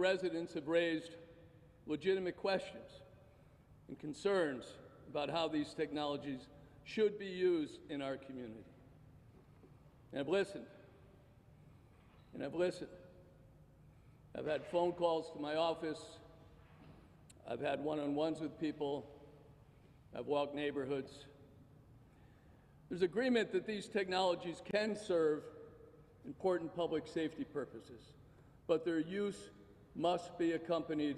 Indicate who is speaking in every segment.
Speaker 1: Residents have raised legitimate questions and concerns about how these technologies should be used in our community. And I've listened. I've had phone calls to my office. I've had one-on-ones with people. I've walked neighborhoods. There's agreement that these technologies can serve important public safety purposes, but their use must be accompanied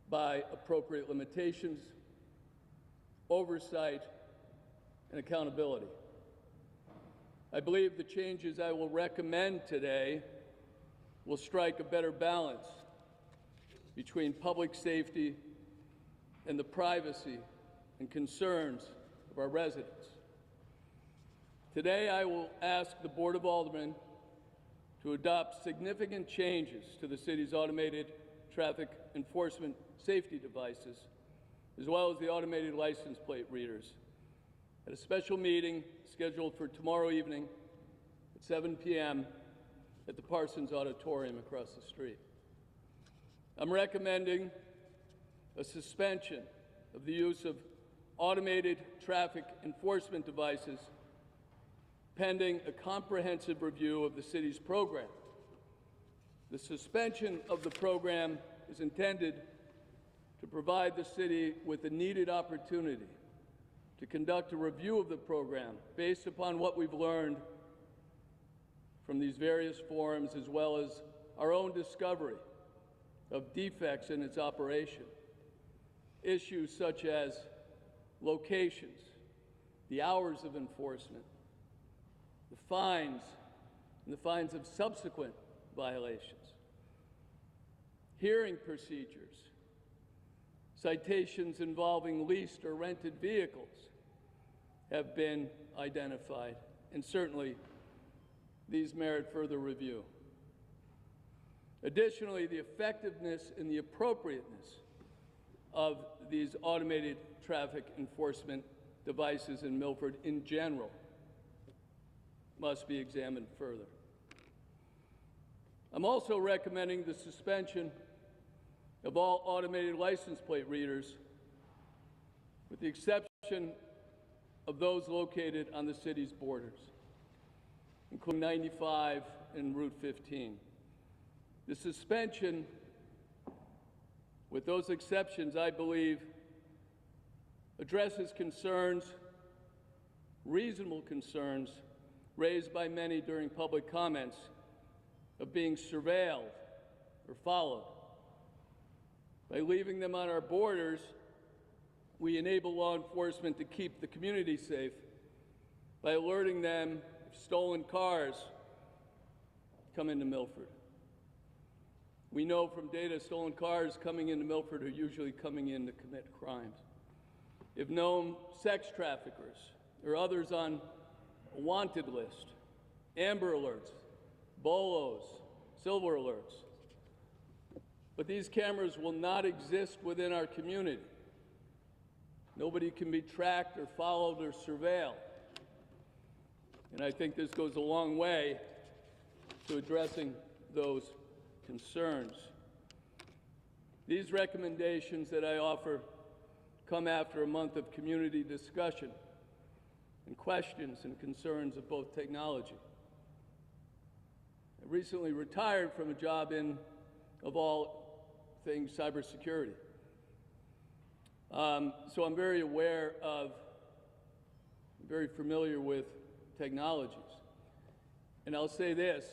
Speaker 1: by appropriate limitations, oversight, and accountability. I believe the changes I will recommend today will strike a better balance between public safety and the privacy and concerns of our residents. Today, I will ask the Board of Aldermen to adopt significant changes to the city's automated traffic enforcement safety devices, as well as the automated license plate readers, at a special meeting scheduled for tomorrow evening at 7 p.m. at the Parsons Auditorium across the street. I'm recommending a suspension of the use of automated traffic enforcement devices pending a comprehensive review of the city's program. The suspension of the program is intended to provide the city with the needed opportunity to conduct a review of the program based upon what we've learned from these various forums, as well as our own discovery of defects in its operation. Issues such as locations, the hours of enforcement, the fines, and the fines of subsequent violations, hearing procedures, citations involving leased or rented vehicles have been identified, and certainly these merit further review. Additionally, the effectiveness and the appropriateness of these automated traffic enforcement devices in Milford in general must be examined further. I'm also recommending the suspension of all automated license plate readers, with the exception of those located on the city's borders, including 95 and Route 15. The suspension, with those exceptions, I believe, addresses concerns, reasonable concerns, raised by many during public comments of being surveilled or followed. By leaving them on our borders, we enable law enforcement to keep the community safe by alerting them if stolen cars come into Milford. We know from data stolen cars coming into Milford are usually coming in to commit crimes. If known sex traffickers or others on a wanted list, Amber Alerts, BOLOs, Silver Alerts. But these cameras will not exist within our community. Nobody can be tracked or followed or surveilled. And I think this goes a long way to addressing those concerns. These recommendations that I offer come after a month of community discussion and questions and concerns of both technology. I recently retired from a job in, of all things, cybersecurity. So I'm very aware of, very familiar with technologies. And I'll say this,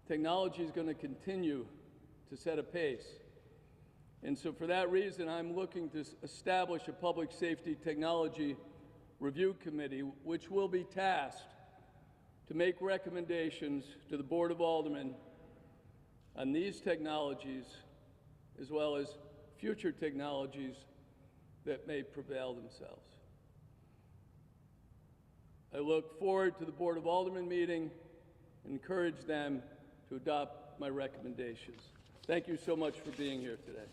Speaker 1: technology is going to continue to set a pace. And so for that reason, I'm looking to establish a public safety technology review committee, which will be tasked to make recommendations to the Board of Aldermen on these technologies, as well as future technologies that may prevail themselves. I look forward to the Board of Aldermen meeting and encourage them to adopt my recommendations. Thank you so much for being here today.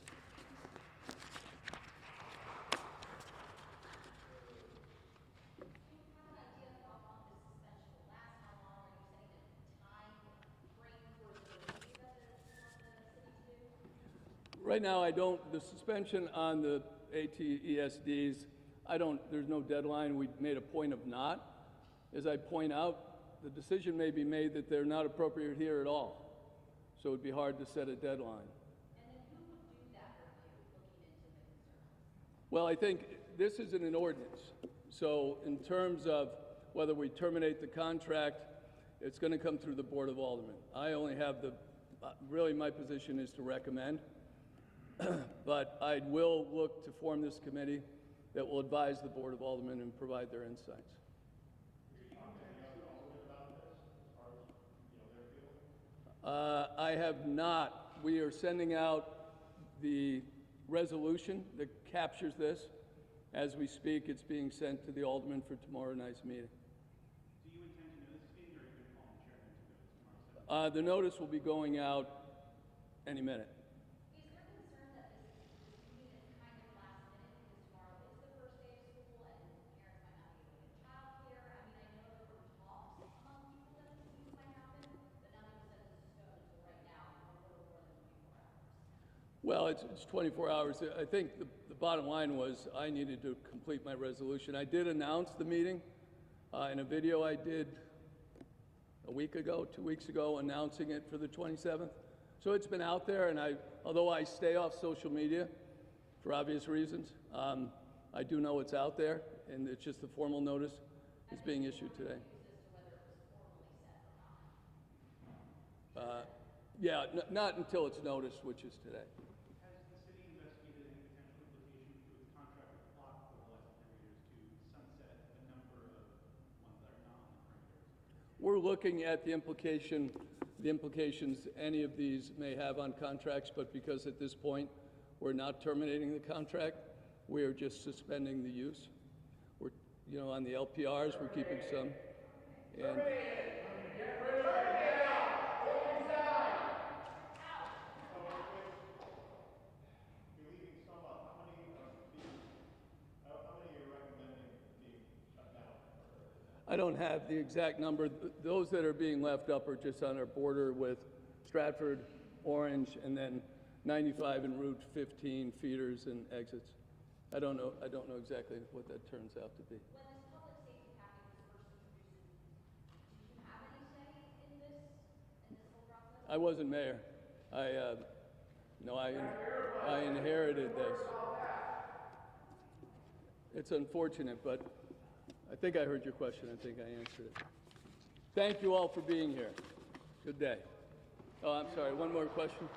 Speaker 1: Right now, I don't, the suspension on the ATESDs, there's no deadline. We made a point of not. As I point out, the decision may be made that they're not appropriate here at all. So it would be hard to set a deadline.
Speaker 2: And then who would do that review, looking into the concerns?
Speaker 1: Well, I think this isn't an ordinance. So in terms of whether we terminate the contract, it's going to come through the Board of Aldermen. I only have really my position is to recommend, but I will look to form this committee that will advise the Board of Aldermen and provide their insights. I have not. We are sending out the resolution that captures this. As we speak, it's being sent to the Aldermen for tomorrow night's meeting.
Speaker 3: Do you intend to notice this meeting, or are you going to call the chairman to notice tomorrow?
Speaker 1: The notice will be going out any minute.
Speaker 2: Is there concern that this meeting is kind of last minute because tomorrow is the first day of school and parents might not be able to get childcare? I mean, I know there were talks among people that this meeting might happen, but nothing was set in stone until right now, a little more than 24 hours.
Speaker 1: Well, it's 24 hours. I think the bottom line was I needed to complete my resolution. I did announce the meeting in a video I did a week ago, 2 weeks ago, announcing it for the 27th. So it's been out there, and although I stay off social media for obvious reasons, I do know it's out there, and it's just the formal notice is being issued today. Yeah, not until it's noticed, which is today.
Speaker 3: Has the city investigated any potential implications to its contract with Flock for the license perimeters to sunset a number of ones that are not on the perimeters?
Speaker 1: We're looking at the implications any of these may have on contracts, but because at this point we're not terminating the contract, we are just suspending the use. We're, on the LPRs, we're keeping some. And I don't have the exact number. Those that are being left up are just on our border with Stratford, Orange, and then 95 and Route 15 feeders and exits. I don't know exactly what that turns out to be.
Speaker 2: When this public safety package was first introduced, did you have any say in this whole process?
Speaker 1: I wasn't mayor. I inherited this. It's unfortunate, but I think I heard your question. I think I answered it. Thank you all for being here. Good day. Oh, I'm sorry. One more question.